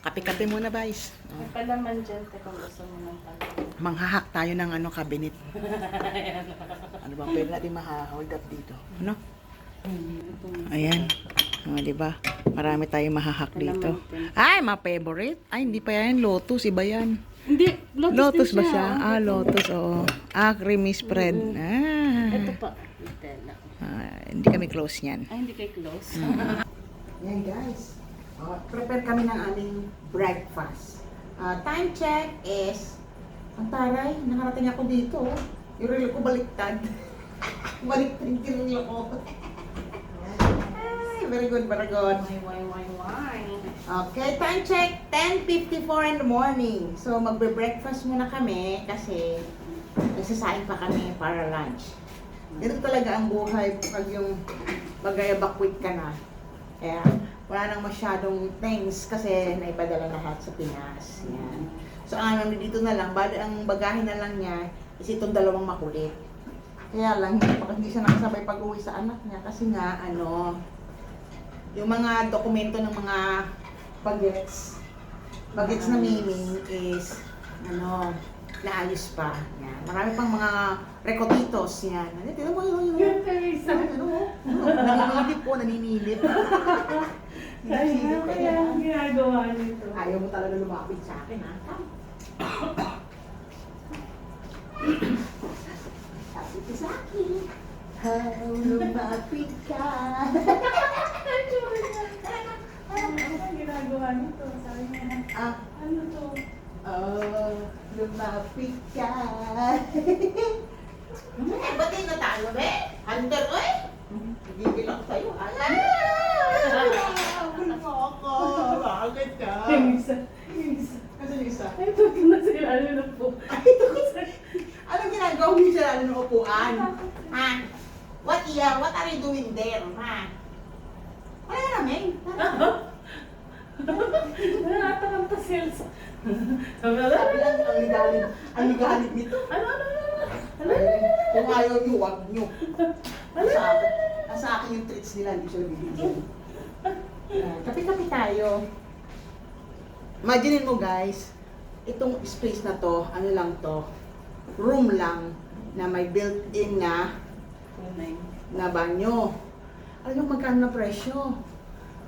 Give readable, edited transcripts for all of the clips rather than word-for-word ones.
Kape-kape muna, guys. May palaman dyan, kung gusto mo ng palaman. Manghahak tayo ng cabinet. Ano bang pwede natin maha-hold up dito? Ano? Ayan. Di ba? Marami tayong mahahak dito. Ay, mga favorite. Ay, hindi pa yan. Lotus. Iba yan. Hindi, Lotus ba siya? Lotus. Oo. Creamy spread. Ito pa. Nutella. Hindi kami close niyan. Ay, hindi kayo close. Yan, guys. Prepare kami ng aming breakfast. Time check is, ang taray, nakarating ako dito. Yung relo ko baliktad. Baliktad yung relo ko. Ay, very good, very good. Why? Okay, time check, 10:54 in the morning. So, magbe-breakfast muna kami kasi nagsasaing pa kami para lunch. Ito talaga ang buhay pag yung mag-evacuate ka na. Kaya, wala nang masyadong things kasi naipadala lahat sa Pinas. Yan. So, ano, dito na lang, ang bagahe na lang niya is itong dalawang makulit. Kaya lang, hindi siya nakasabay pag-uwi sa anak niya kasi nga, yung mga dokumento ng mga bagets na meaning is, naayos pa. Yan. Marami pang mga rekotitos yan. Tignan mo yun. Naninilip. Kaya ang ginagawa nito. Ayaw mo talaga lumapit sa akin, ha? Sabi ko sa akin, lumapit ka. Ano ang ginagawa nito? Sabi niya, ano to? Lumapit ka. Ba't yung natalo, be? Hunter, oy? Gigil ako sa'yo, ha? Wala mo ako. Bakit ka? Yung isa. Kasi yung isa. Ay, ito na sila. Ano na po? Anong ginagawa mo sa ng upuan? Ha? What are you doing there, ha? Wala na namin. Natatakam pa sila. Sabi lang, ang ligalig nito. Ano? Kung ayaw nyo, wag nyo. Sa akin yung treats nila, hindi siya bibigyan. Kapi-kapi tayo. Imagine mo guys, itong space na to, ano lang to, room lang na may built-in na banyo. Alam mo magkano na presyo?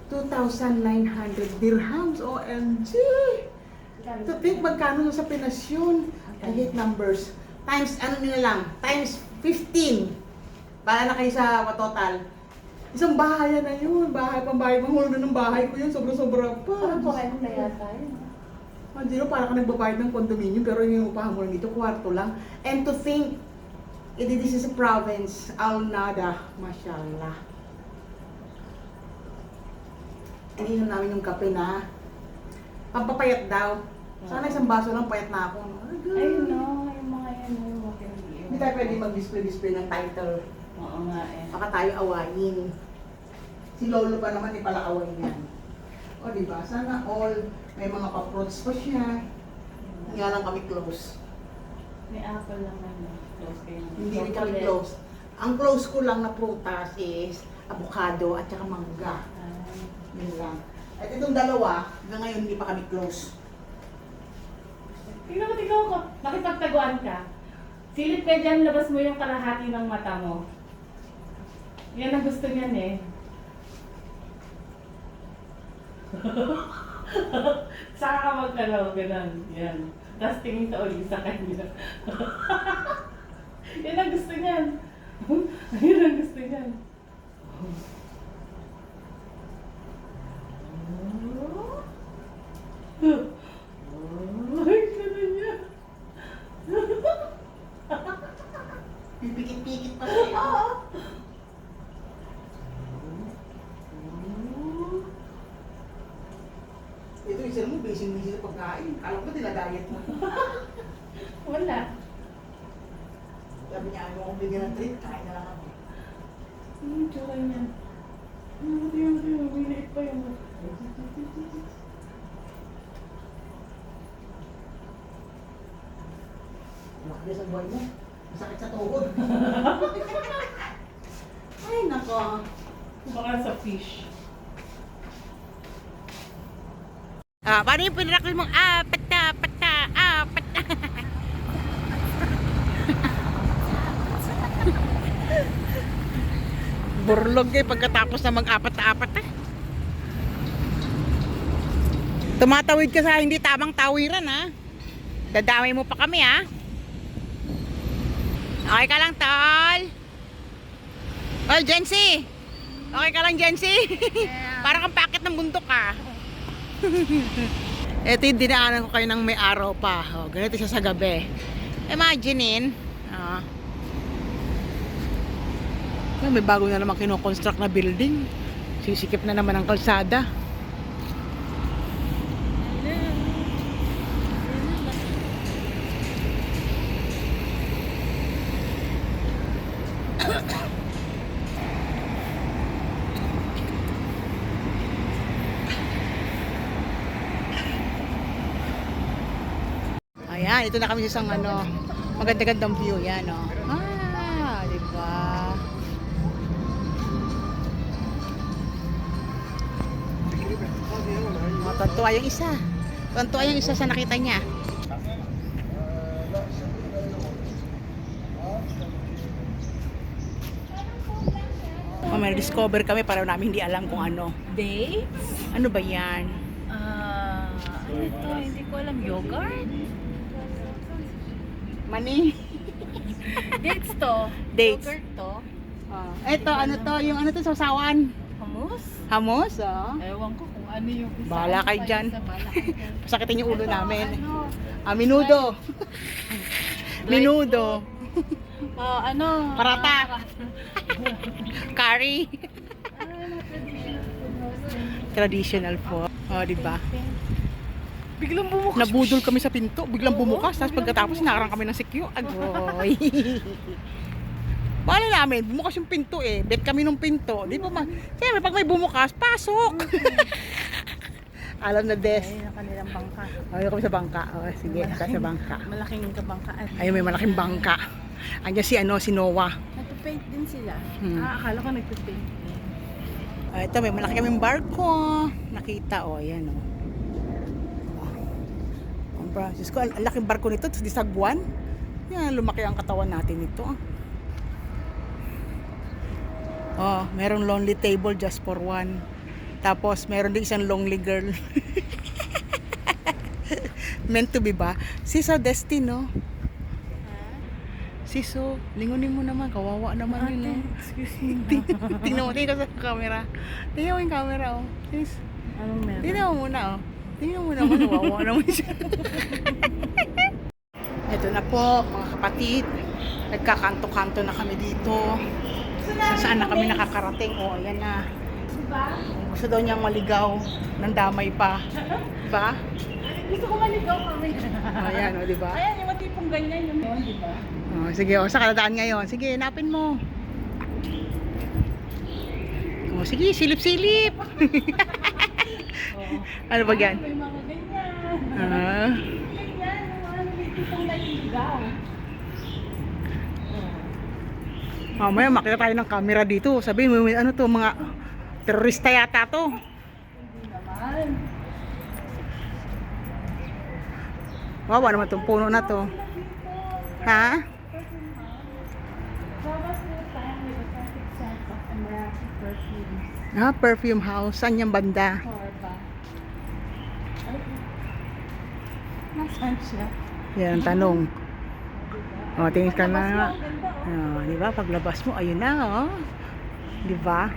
2,900 dirhams, OMG! To think magkano na sa Pinas yun. I hate numbers. Times, times 15. Para na kayo sa total. Isang bahay na yun. Pambahay, panghulog na ng bahay ko yun. Sobra-sobra pa. Parang buhay mo na yata yun. Hindi no, parang ka nagbabayad ng condominium pero yung upahan mo lang dito, kwarto lang. And to think, this is a province, Al-Nada, mashallah. Ininom namin yung kape na pampapayat daw. Sana isang baso lang, payat na ako. Ayun no, yung mga yan, yung mga pinag-iwan. Hindi tayo pwede mag-display ng title. Oo nga eh. Baka tayo awayin. Si Lolo pa naman, pala awayin yan. O diba, sana all, may mga pa-fruits pa siya. Nga lang kami close. May apple lang naman. Close kayo. Hindi rin kami close. Ang close ko lang na prutas is avocado at saka mangga. Yun lang. At itong dalawa, hanggang ngayon hindi pa kami close. Tingnan ko. Nakipagtaguan ka. Silip ka dyan, labas mo yung kalahati ng mata mo. Yan ang gusto niyan eh. Saka ka magkalaw, gano'n. Yan. Tapos tingin ka ulit sa kanya. Yan ang gusto niyan. Yan ang gusto niyan. Ay, gano'n niya. Pipikit-pikit pa siya. Ito isa mo, busy-busy sa pagkain. Alam ko, dinadayet mo. Wala. Sabi niya, ano kung bigyan ng treat, kain na lang ako. Tsura niya. Yung maliit pa yung... Makakita sa buhay mo. Masakit sa tuhod. Ay, nako. Baka sa fish. Paano yung pinrakos mong apat na, apat na, apat na? Burlog eh pagkatapos na mag-apat na apat eh. Tumatawid ka sa hindi tamang tawiran ha. Dadamay mo pa kami ha. Okay ka lang tol? Oh Jency. Okay ka lang Jency? Yeah. Parang kang pakit ng bundok ka. Ito yung dinaanan ko kayo ng may araw pa. Oh, ganito siya sa gabi. Imaginein. May bago na naman kinoconstruct na building. Sisikip na naman ang kalsada. Ayan, ito na kami sa isang maganda-gandang view yan, oh. Di ba? Tuwa yung isa. Tuwa yung isa sa nakita niya. May discover kami para namin hindi alam kung ano. Dates? Ano ba yan? Ano ito? Hindi ko alam. Yogurt? Mani? Dates to? Dates. Yogurt to? Ito, ano to? Yung ano to, sasawan? Hummus? Hamos, oh. Ewan ko kung ano yung isa. Bahala kayo dyan. Bahala kayo dyan. Pasakitin yung ulo Ito, namin. Ano? Minudo. Minudo. Ano? Parata. Curry. Traditional po. Oh, di ba? Biglang bumukas. Nabudol kami sa pinto, biglang bumukas, tapos pagkatapos nakarang kami ng sikyo. Agoy. Bala namin, bumukas yung pinto eh. Bet kami ng pinto. Di ba siyempre, pag may bumukas, pasok. Alam na des. Ayun ang kanilang bangka. Ayun kami sa bangka. Oh, sige, sa bangka. Malaking kabangkaan. Ayun, may malaking bangka. Andiyan si Noah. Nagpa-paint din sila. Hmm. Akala ko nagpa-paint din. Ito, may malaki kaming barko. Nakita, yan Diyos ko, ang laking barko nito, di sagwan. Yan, lumaki ang katawan natin nito. Merong lonely table just for one. Tapos, meron din isang lonely girl. Meant to be ba? Siso Destino. Siso, lingunin mo naman, kawawa naman yun. Excuse me. Tingnan mo ka sa camera. Tingnan mo yung camera, Sis. Anong meron? Tingnan mo muna, Tingnan mo naman, kawawa naman siya. Ito na po, mga kapatid. Nagkakanto-kanto na kami dito. Saan na kami nakakarating? Ayan na. Gusto daw niyang maligaw. Nandamay pa. Diba? Gusto ko maligaw kami. Ayan, diba? Ayan, yung matipong ganyan yung yun, di ba? Sige, sa kaladaan ngayon. Sige, hanapin mo. Sige, silip-silip. Ano ba yan? May mga ganyan. Ah. Ganyan, yung mga matipong naliligaw. Mamaya makita tayo ng camera dito. Sabihin mo, ano to, mga terorista yata to. Hindi naman. Wawa naman itong puno na to. Ha? Perfume house. Saan yung banda? Nasaan siya? Yan ang tanong. Tingin ka na. Di ba? Paglabas mo, ayun na, Di ba?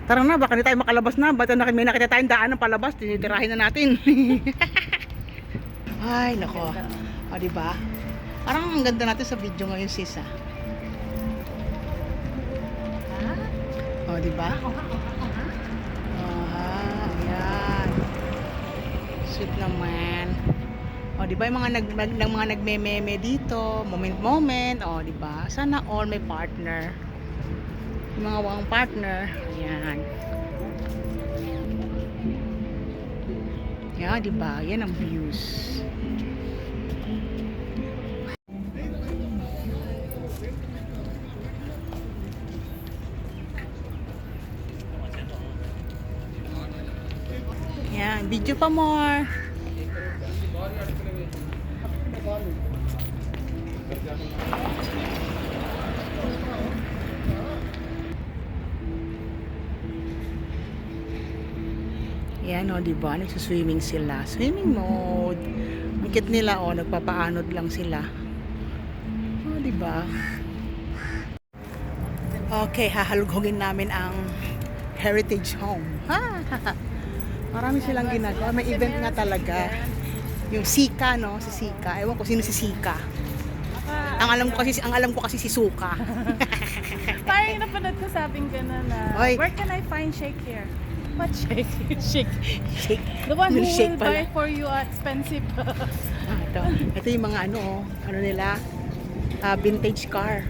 Tara na, baka hindi tayo makalabas na. Ba't may nakita tayong daan ng palabas, tinitirahin na natin. Ay, nako. Di ba? Parang ang ganda natin sa video ngayon, sis, di ba? Ayan. Sweet naman. Di ba yung mga nagme-meme dito, moment, di ba? Sana all may partner. Yung mga walang partner, ayan. Yan, di ba? Yan ang views. Yan, video pa more. Yan o, diba? Nagsuswimming sila. Swimming mode. Ang cute nila o, nagpapaanod lang sila. O, diba? Okay, hahalughugin namin ang Heritage Home. Ha! Marami silang ginagawa. May event nga talaga. Yung Sika, no? Si Sika. Ewan ko sino si Sika. Ang alam ko kasi si Suka. Parang napanood ko sabing gano'n na, Oy. where can I find shake here? What shake? Shake. The one who Milkshake will buy pala. for you expensive. Ito yung mga ano nila, vintage car.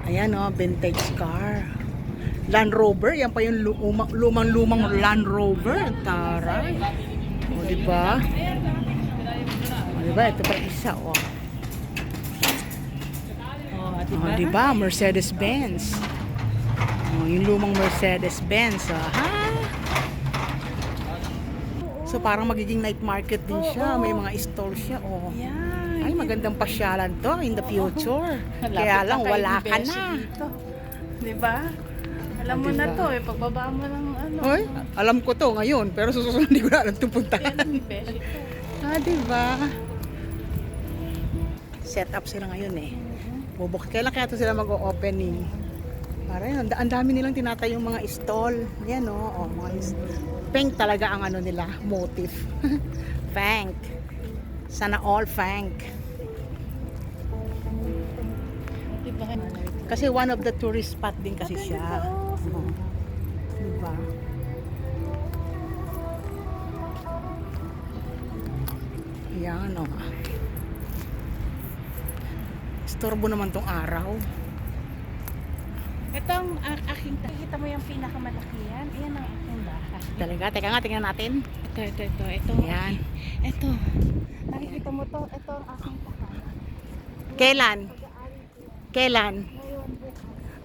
Ayan vintage car. Land Rover, yan pa yung lumang Land Rover. Taray. O, diba? O, diba? Ito pa isa, o. O, diba? Mercedes-Benz. O, yung lumang Mercedes-Benz, ha? So, parang magiging night market din siya. May mga stall siya, o. Yan. Ay, magandang pasyalan to in the future. Kaya lang, wala ka na. Diba? Alam mo Diba? na to eh, pagbaba mo ng ano. Oy, alam ko to ngayon, pero susunod hindi ko na alam itong puntahan. Yan ang beshi ko. Diba? Set up sila ngayon eh. Kailan kaya to sila mag-opening? Para yun, ang dami nilang tinatayong mga stall. Yan pink talaga ang nila, motif. Fank. Sana all fank. Diba? Kasi one of the tourist spot din kasi siya. Oo. Diba? Yan Istorbo naman tong araw. Ito ang aking, nakikita mo yung pinakamalaki yan? Iyan ang aking bahay. Talaga, teka nga, tingnan natin. Ito. Yan. Ito. Nakikita mo to? Ito ang aking tahanan. Kailan? Kailan?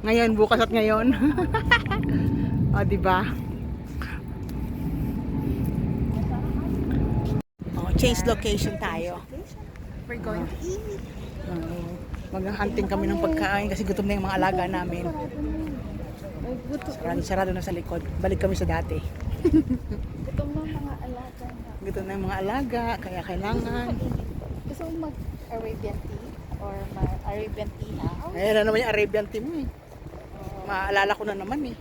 Ngayon, bukas at ngayon. O, diba? O, change location tayo. We're going to eat. Mag-hunting kami ng pagkain kasi gutom na yung mga alaga namin. Sarado na sa likod. Balik kami sa dati. Itong mga alaga na. Gutom na yung mga alaga, kaya kailangan. Gusto mo mag-Arabian tea? Or Arabian tea now? Ayan na naman yung Arabian tea mo eh. Maalala ko na naman eh.